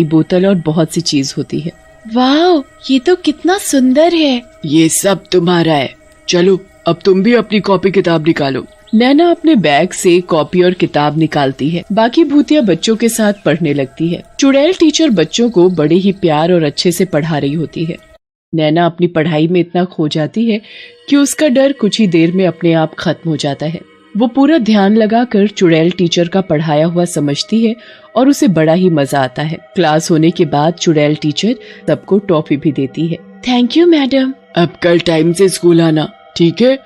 बोतल और बहुत सी चीज होती है। वाह, ये तो कितना सुंदर है। ये सब तुम्हारा है, चलो अब तुम भी अपनी कॉपी किताब निकालो। नैना अपने बैग से कॉपी और किताब निकालती है। बाकी भूतिया बच्चों के साथ पढ़ने लगती है। चुड़ैल टीचर बच्चों को बड़े ही प्यार और अच्छे से पढ़ा रही होती है। नैना अपनी पढ़ाई में इतना खो जाती है कि उसका डर कुछ ही देर में अपने आप खत्म हो जाता है। वो पूरा ध्यान लगाकर चुड़ैल टीचर का पढ़ाया हुआ समझती है और उसे बड़ा ही मजा आता है। क्लास होने के बाद चुड़ैल टीचर सबको टॉफी भी देती है। Thank you madam. अब कल टाइम से स्कूल आना, ठीक है?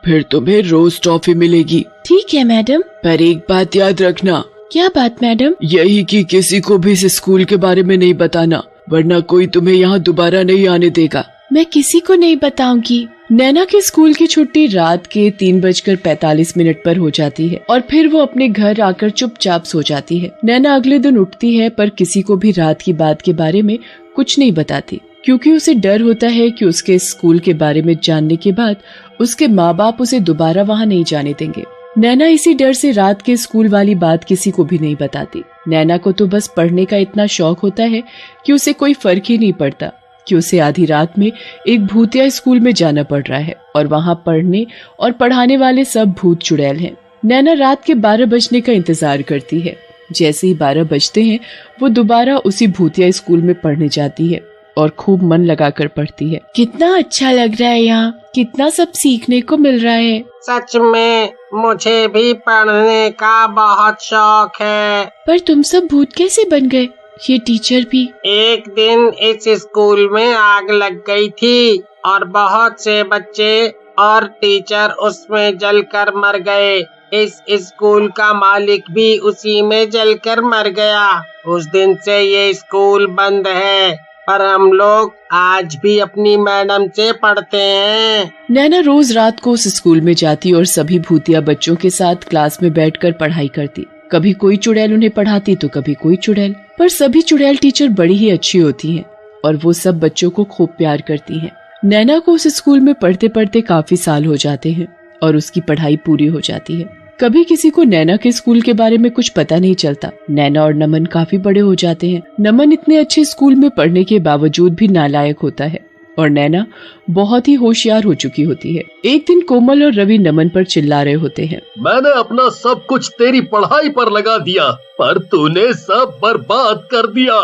फिर तुम्हें रोज टॉफी मिलेगी। ठीक है मैडम। पर एक बात याद रखना। क्या बात मैडम? यही कि किसी को भी इस स्कूल के बारे में नहीं बताना, वरना कोई तुम्हें यहाँ दोबारा नहीं आने देगा। मैं किसी को नहीं बताऊंगी। नैना के स्कूल की छुट्टी रात के 3:45 पर हो जाती है और फिर वो अपने घर आकर चुपचाप सो जाती है। नैना अगले दिन उठती है पर किसी को भी रात की बात के बारे में कुछ नहीं बताती, क्योंकि उसे डर होता है कि उसके स्कूल के बारे में जानने के बाद उसके माँ बाप उसे दोबारा वहाँ नहीं जाने देंगे। नैना इसी डर से रात के स्कूल वाली बात किसी को भी नहीं बताती। नैना को तो बस पढ़ने का इतना शौक होता है कि उसे कोई फर्क ही नहीं पड़ता कि उसे आधी रात में एक भूतिया स्कूल में जाना पड़ रहा है और वहाँ पढ़ने और पढ़ाने वाले सब भूत चुड़ैल हैं। नैना रात के 12 बजने का इंतजार करती है। जैसे ही 12 बजते हैं वो दोबारा उसी भूतिया स्कूल में पढ़ने जाती है और खूब मन लगाकर पढ़ती है। कितना अच्छा लग रहा है यहाँ, कितना सब सीखने को मिल रहा है। सच में मुझे भी पढ़ने का बहुत शौक है। पर तुम सब भूत कैसे बन गए? ये टीचर भी। एक दिन इस स्कूल में आग लग गई थी और बहुत से बच्चे और टीचर उसमें जलकर मर गए। इस स्कूल का मालिक भी उसी में जलकर मर गया। उस दिन से ये स्कूल बंद है, पर हम लोग आज भी अपनी मैडम से पढ़ते हैं। नैना रोज रात को उस स्कूल में जाती और सभी भूतिया बच्चों के साथ क्लास में बैठकर पढ़ाई करती। कभी कोई चुड़ैल उन्हें पढ़ाती तो कभी कोई चुड़ैल, पर सभी चुड़ैल टीचर बड़ी ही अच्छी होती हैं और वो सब बच्चों को खूब प्यार करती हैं। नैना को उस स्कूल में पढ़ते पढ़ते काफी साल हो जाते हैं और उसकी पढ़ाई पूरी हो जाती है। कभी किसी को नैना के स्कूल के बारे में कुछ पता नहीं चलता। नैना और नमन काफी बड़े हो जाते हैं। नमन इतने अच्छे स्कूल में पढ़ने के बावजूद भी नालायक होता है और नैना बहुत ही होशियार हो चुकी होती है। एक दिन कोमल और रवि नमन पर चिल्ला रहे होते हैं। मैंने अपना सब कुछ तेरी पढ़ाई पर लगा दिया, पर तूने सब बर्बाद कर दिया।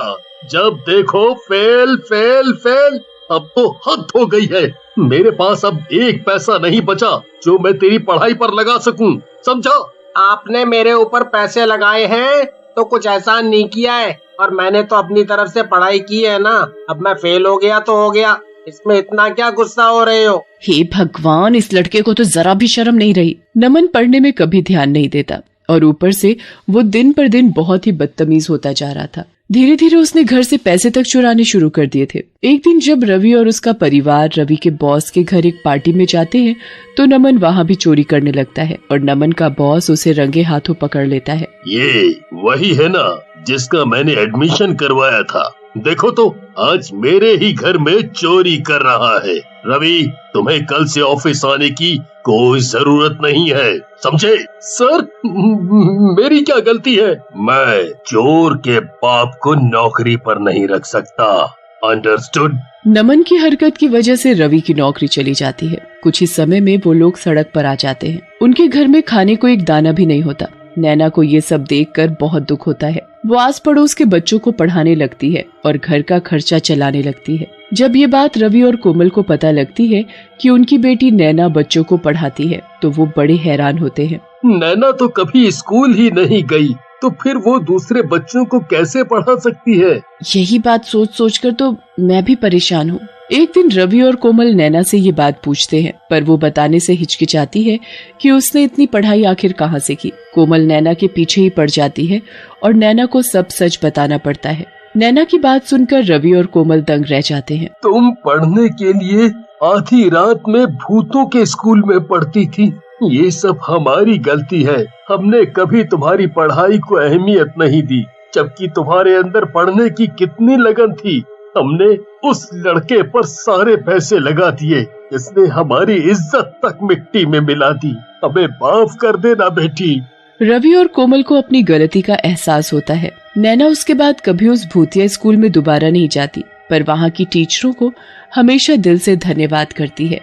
जब देखो फेल फेल फेल। अब तो हद हो गई है। मेरे पास अब एक पैसा नहीं बचा जो मैं तेरी पढ़ाई पर लगा सकूं, समझा? आपने मेरे ऊपर पैसे लगाए हैं तो कुछ एहसान नहीं किया है, और मैंने तो अपनी तरफ से पढ़ाई की है ना। अब मैं फेल हो गया तो हो गया, इसमें इतना क्या गुस्सा हो रहे हो? हे भगवान, इस लड़के को तो जरा भी शर्म नहीं रही। नमन पढ़ने में कभी ध्यान नहीं देता और ऊपर से वो दिन पर दिन बहुत ही बदतमीज होता जा रहा था। धीरे धीरे उसने घर से पैसे तक चुराने शुरू कर दिए थे। एक दिन जब रवि और उसका परिवार रवि के बॉस के घर एक पार्टी में जाते हैं तो नमन वहाँ भी चोरी करने लगता है और नमन का बॉस उसे रंगे हाथों पकड़ लेता है। ये वही है ना जिसका मैंने एडमिशन करवाया था। देखो तो आज मेरे ही घर में चोरी कर रहा है। रवि, तुम्हें कल से ऑफिस आने की कोई जरूरत नहीं है, समझे? सर, मेरी क्या गलती है? मैं चोर के बाप को नौकरी पर नहीं रख सकता, अंडरस्टूड? नमन की हरकत की वजह से रवि की नौकरी चली जाती है। कुछ ही समय में वो लोग सड़क पर आ जाते हैं। उनके घर में खाने को एक दाना भी नहीं होता। नैना को ये सब देखकर बहुत दुख होता है। वो आस पड़ोस के बच्चों को पढ़ाने लगती है और घर का खर्चा चलाने लगती है। जब ये बात रवि और कोमल को पता लगती है कि उनकी बेटी नैना बच्चों को पढ़ाती है तो वो बड़े हैरान होते हैं। नैना तो कभी स्कूल ही नहीं गई, तो फिर वो दूसरे बच्चों को कैसे पढ़ा सकती है? यही बात सोच सोच कर तो मैं भी परेशान हूँ। एक दिन रवि और कोमल नैना से ये बात पूछते हैं, पर वो बताने से हिचकिचाती है कि उसने इतनी पढ़ाई आखिर कहाँ से की। कोमल नैना के पीछे ही पड़ जाती है और नैना को सब सच बताना पड़ता है। नैना की बात सुनकर रवि और कोमल दंग रह जाते हैं। तुम पढ़ने के लिए आधी रात में भूतों के स्कूल में पढ़ती थी। ये सब हमारी गलती है। हमने कभी तुम्हारी पढ़ाई को अहमियत नहीं दी, जबकि तुम्हारे अंदर पढ़ने की कितनी लगन थी। हमने उस लड़के पर सारे पैसे लगा दिए, इसने हमारी इज्जत तक मिट्टी में मिला दी। हमें माफ कर देना बेटी। रवि और कोमल को अपनी गलती का एहसास होता है नैना उसके बाद कभी उस भूतिया स्कूल में दोबारा नहीं जाती, पर वहाँ की टीचरों को हमेशा दिल से धन्यवाद करती है।